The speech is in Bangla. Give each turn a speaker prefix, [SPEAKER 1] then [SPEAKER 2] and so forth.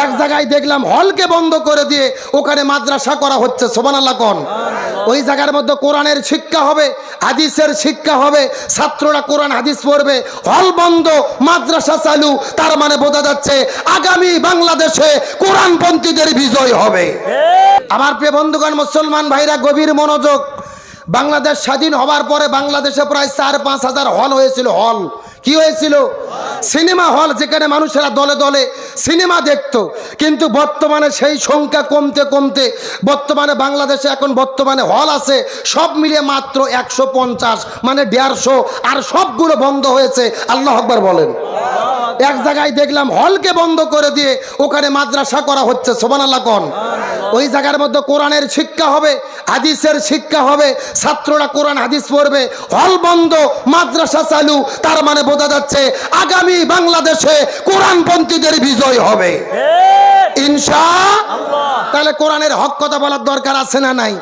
[SPEAKER 1] এক জায়গায় দেখলাম হলকে বন্ধ করে দিয়ে ওখানে মাদ্রাসা করা হচ্ছে, সুবহানাল্লাহ কোন। ওই জায়গার মধ্যে কোরআনের শিক্ষা হবে, হাদিসের শিক্ষা হবে, ছাত্ররা কোরআন হাদিস পড়বে, হল বন্ধ মাদ্রাসা চালু, তার মানে বোঝা যাচ্ছে আগামী বাংলাদেশে কোরআনপন্থীদের বিজয় হবে। আমার প্রিয় বন্ধুগণ, মুসলমান ভাইরা গভীর মনোযোগ। বাংলাদেশ স্বাধীন হওয়ার পরে বাংলাদেশে প্রায় 4-5 হাজার হল হয়েছিল। হল কি হয়েছিল? সিনেমা হল, যেখানে মানুষেরা দলে দলে সিনেমা দেখতো। কিন্তু বর্তমানে সেই সংখ্যা কমতে কমতে বর্তমানে বাংলাদেশে এখন বর্তমানে হল আছে সব মিলিয়ে মাত্র 150, মানে 150, আর সবগুলো বন্ধ হয়েছে। আল্লাহ আকবার বলেন। এক জায়গায় দেখলাম হলকে বন্ধ করে দিয়ে ওখানে মাদ্রাসা করা হচ্ছে, সুবহানাল্লাহ কোন। ওই জায়গার মধ্যে কোরআনের শিক্ষা হবে, হাদিসের শিক্ষা হবে, ছাত্ররা কোরআন হাদিস পড়বে, হল বন্ধ মাদ্রাসা চালু, তার মানে বোঝা যাচ্ছে আগামী বাংলাদেশে কোরআনপন্থীদের বিজয় হবে ইনশাআল্লাহ। তাহলে কোরআনের হক কথা বলার দরকার আছে না নাই?